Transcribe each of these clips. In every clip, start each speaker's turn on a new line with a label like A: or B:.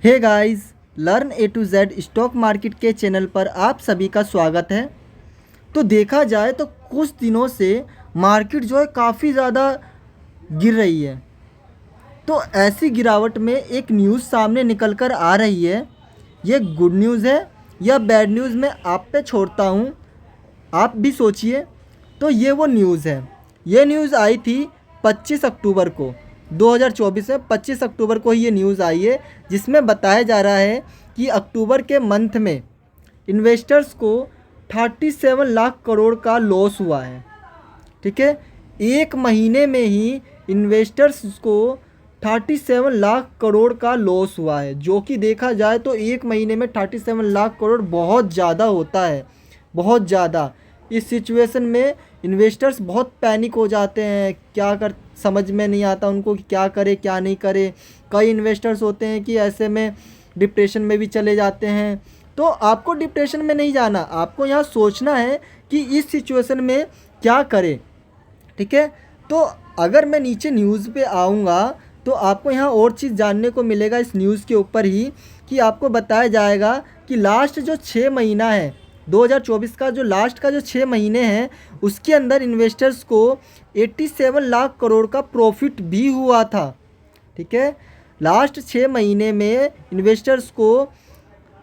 A: Hey guys, learn a to z stock market के channel पर आप सभी का स्वागत है। तो देखा जाए तो कुछ दिनों से मार्केट जो है काफ़ी ज़्यादा गिर रही है। तो ऐसी गिरावट में एक न्यूज़ सामने निकल कर आ रही है। ये गुड न्यूज़ है या बैड न्यूज़ मैं आप पे छोड़ता हूँ, आप भी सोचिए। तो ये वो न्यूज़ है। ये न्यूज़ आई थी 25 अक्टूबर को 2024 में 25 अक्टूबर को ही ये न्यूज़ आई है, जिसमें बताया जा रहा है कि अक्टूबर के मंथ में इन्वेस्टर्स को 37 लाख करोड़ का लॉस हुआ है। ठीक है, एक महीने में ही इन्वेस्टर्स को 37 लाख करोड़ का लॉस हुआ है, जो कि देखा जाए तो एक महीने में 37 लाख करोड़ बहुत ज़्यादा होता है, बहुत ज़्यादा। इस सिचुएशन में इन्वेस्टर्स बहुत पैनिक हो जाते हैं, क्या कर समझ में नहीं आता उनको कि क्या करे क्या नहीं करे। कई इन्वेस्टर्स होते हैं कि ऐसे में डिप्रेशन में भी चले जाते हैं। तो आपको डिप्रेशन में नहीं जाना, आपको यहाँ सोचना है कि इस सिचुएशन में क्या करें। ठीक है, तो अगर मैं नीचे न्यूज़ पे आऊँगा तो आपको यहाँ और चीज़ जानने को मिलेगा इस न्यूज़ के ऊपर ही, कि आपको बताया जाएगा कि लास्ट जो 6 महीना है 2024 का, जो लास्ट का जो 6 महीने हैं उसके अंदर इन्वेस्टर्स को 87 लाख करोड़ का प्रॉफिट भी हुआ था। ठीक है, लास्ट 6 महीने में इन्वेस्टर्स को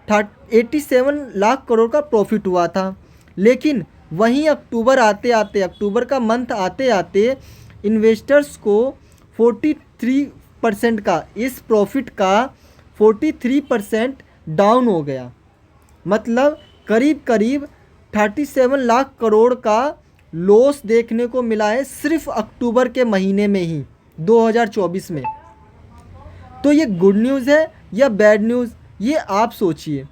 A: 87 लाख करोड़ का प्रॉफिट हुआ था। लेकिन वहीं अक्टूबर आते आते, अक्टूबर का मंथ आते आते इन्वेस्टर्स को 43% का, इस प्रॉफिट का 43% डाउन हो गया। मतलब करीब करीब 37 लाख करोड़ का लॉस देखने को मिला है सिर्फ अक्टूबर के महीने में ही 2024 में। तो ये गुड न्यूज़ है या बैड न्यूज़, ये आप सोचिए।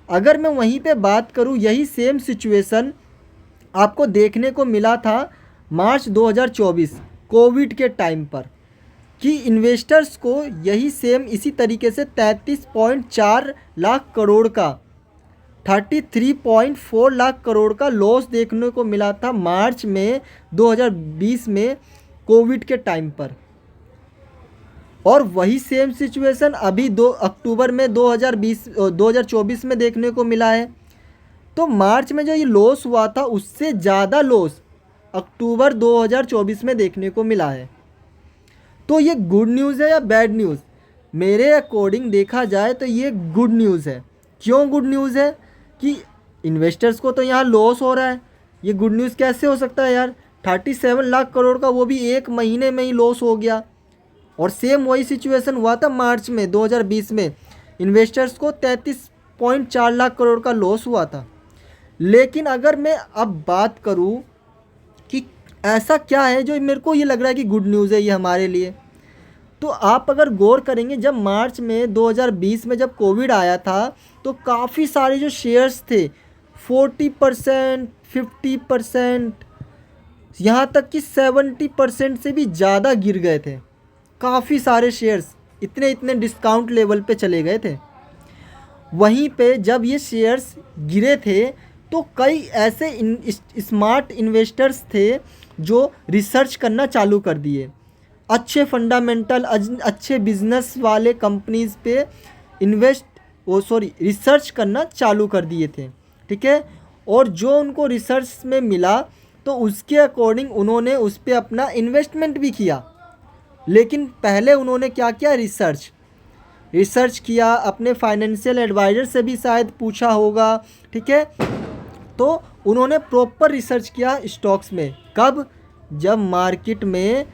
A: अगर मैं वहीं पे बात करूँ, यही सेम सिचुएशन आपको देखने को मिला था मार्च 2024 कोविड के टाइम पर, कि इन्वेस्टर्स को यही सेम इसी तरीके से 33.4 लाख करोड़ का 33.4 लाख करोड़ का लॉस देखने को मिला था मार्च में 2020 में कोविड के टाइम पर। और वही सेम सिचुएशन अभी 2 अक्टूबर में 2024 में देखने को मिला है। तो मार्च में जो ये लॉस हुआ था उससे ज़्यादा लॉस अक्टूबर 2024 में देखने को मिला है। तो ये गुड न्यूज़ है या बैड न्यूज़? मेरे अकॉर्डिंग देखा जाए तो ये गुड न्यूज़ है। क्यों गुड न्यूज़ है? कि इन्वेस्टर्स को तो यहाँ लॉस हो रहा है। ये गुड न्यूज़ कैसे हो सकता है यार? 37 लाख करोड़ का वो भी एक महीने में ही लॉस हो गया। और सेम वही सिचुएशन हुआ था मार्च में 2020 में, इन्वेस्टर्स को 33.4 लाख करोड़ का लॉस हुआ था। लेकिन अगर मैं अब बात करूँ कि ऐसा क्या है जो मेरे को ये लग रहा है कि गुड न्यूज़ है ये हमारे लिए, तो आप अगर गौर करेंगे, जब मार्च में 2020 में जब कोविड आया था तो काफ़ी सारे जो शेयर्स थे 40%, 50%, यहाँ तक कि 70% से भी ज़्यादा गिर गए थे। काफ़ी सारे शेयर्स इतने इतने डिस्काउंट लेवल पे चले गए थे। वहीं पे जब ये शेयर्स गिरे थे तो कई ऐसे स्मार्ट इन्वेस्टर्स थे जो रिसर्च करना चालू कर दिए, अच्छे फंडामेंटल अच्छे बिजनेस वाले कंपनीज़ पे रिसर्च करना चालू कर दिए थे। ठीक है, और जो उनको रिसर्च में मिला तो उसके अकॉर्डिंग उन्होंने उस पर अपना इन्वेस्टमेंट भी किया। लेकिन पहले उन्होंने क्या किया? रिसर्च किया, अपने फाइनेंशियल एडवाइज़र से भी शायद पूछा होगा। ठीक है, तो उन्होंने प्रॉपर रिसर्च किया स्टॉक्स में। कब? जब मार्केट में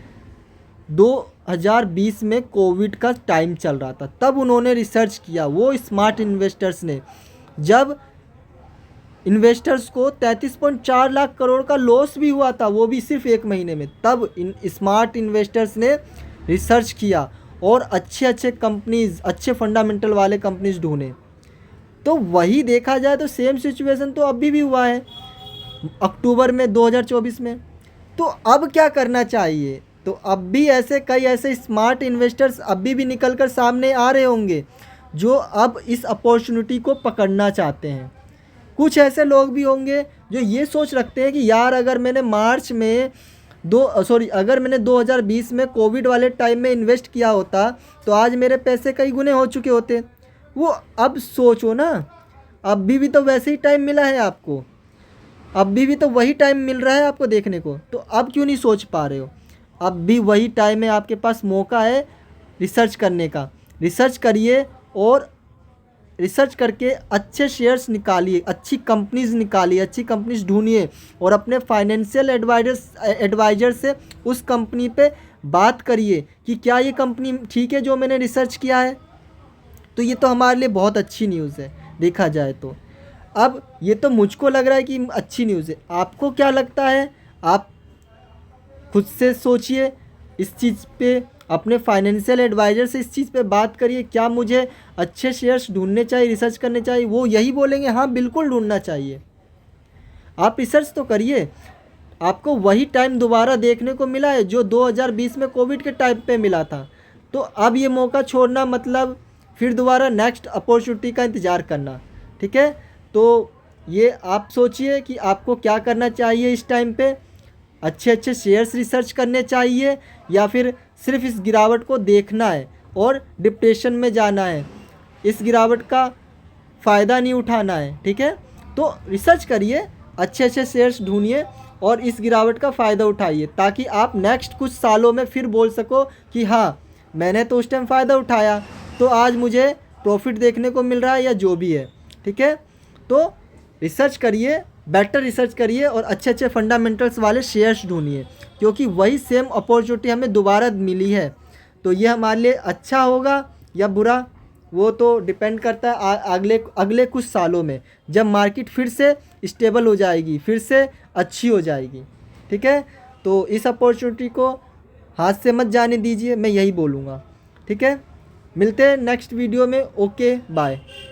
A: 2020 में कोविड का टाइम चल रहा था, तब उन्होंने रिसर्च किया वो स्मार्ट इन्वेस्टर्स ने। जब इन्वेस्टर्स को 33.4 लाख करोड़ का लॉस भी हुआ था, वो भी सिर्फ एक महीने में, तब इन स्मार्ट इन्वेस्टर्स ने रिसर्च किया और अच्छे अच्छे कंपनीज़, अच्छे फंडामेंटल वाले कंपनीज़ ढूंढे। तो वही देखा जाए तो सेम सिचुएशन तो अभी भी हुआ है अक्टूबर में 2024 में। तो अब क्या करना चाहिए? तो अब भी कई ऐसे स्मार्ट इन्वेस्टर्स अभी भी निकल कर सामने आ रहे होंगे जो अब इस अपॉर्चुनिटी को पकड़ना चाहते हैं। कुछ ऐसे लोग भी होंगे जो ये सोच रखते हैं कि यार अगर मैंने अगर मैंने 2020 में कोविड वाले टाइम में इन्वेस्ट किया होता तो आज मेरे पैसे कई गुने हो चुके होते। वो अब सोचो ना, अभी भी तो वैसे ही टाइम मिला है आपको, अभी भी तो वही टाइम मिल रहा है आपको देखने को, तो अब क्यों नहीं सोच पा रहे हो? अब भी वही टाइम है, आपके पास मौका है रिसर्च करने का। रिसर्च करिए और रिसर्च करके अच्छे शेयर्स निकालिए, अच्छी कंपनीज निकालिए, अच्छी कंपनीज ढूंढिए और अपने फाइनेंशियल एडवाइजर से उस कंपनी पे बात करिए कि क्या ये कंपनी ठीक है जो मैंने रिसर्च किया है। तो ये तो हमारे लिए बहुत अच्छी न्यूज़ है देखा जाए तो। अब ये तो मुझको लग रहा है कि अच्छी न्यूज़ है, आपको क्या लगता है? आप खुद से सोचिए इस चीज़ पे, अपने फाइनेंशियल एडवाइज़र से इस चीज़ पे बात करिए, क्या मुझे अच्छे शेयर्स ढूंढने चाहिए, रिसर्च करने चाहिए? वो यही बोलेंगे हाँ बिल्कुल ढूंढना चाहिए। आप रिसर्च तो करिए, आपको वही टाइम दोबारा देखने को मिला है जो 2020 में कोविड के टाइम पे मिला था। तो अब ये मौका छोड़ना मतलब फिर दोबारा नेक्स्ट अपॉर्चुनिटी का इंतज़ार करना। ठीक है, तो ये आप सोचिए कि आपको क्या करना चाहिए इस टाइम पे। अच्छे अच्छे शेयर्स रिसर्च करने चाहिए या फिर सिर्फ इस गिरावट को देखना है और डिप्रेशन में जाना है, इस गिरावट का फ़ायदा नहीं उठाना है। ठीक है, तो रिसर्च करिए, अच्छे अच्छे शेयर्स ढूंढिए और इस गिरावट का फ़ायदा उठाइए, ताकि आप नेक्स्ट कुछ सालों में फिर बोल सको कि हाँ मैंने तो उस टाइम फ़ायदा उठाया, तो आज मुझे प्रॉफिट देखने को मिल रहा है या जो भी है। ठीक है, तो रिसर्च करिए, बेटर रिसर्च करिए और अच्छे अच्छे फंडामेंटल्स वाले शेयर्स ढूंढिए, क्योंकि वही सेम अपॉर्चुनिटी हमें दोबारा मिली है। तो ये हमारे लिए अच्छा होगा या बुरा, वो तो डिपेंड करता है अगले अगले कुछ सालों में, जब मार्केट फिर से स्टेबल हो जाएगी, फिर से अच्छी हो जाएगी। ठीक है, तो इस अपॉर्चुनिटी को हाथ से मत जाने दीजिए, मैं यही बोलूँगा। ठीक है, मिलते हैं नेक्स्ट वीडियो में। Okay bye.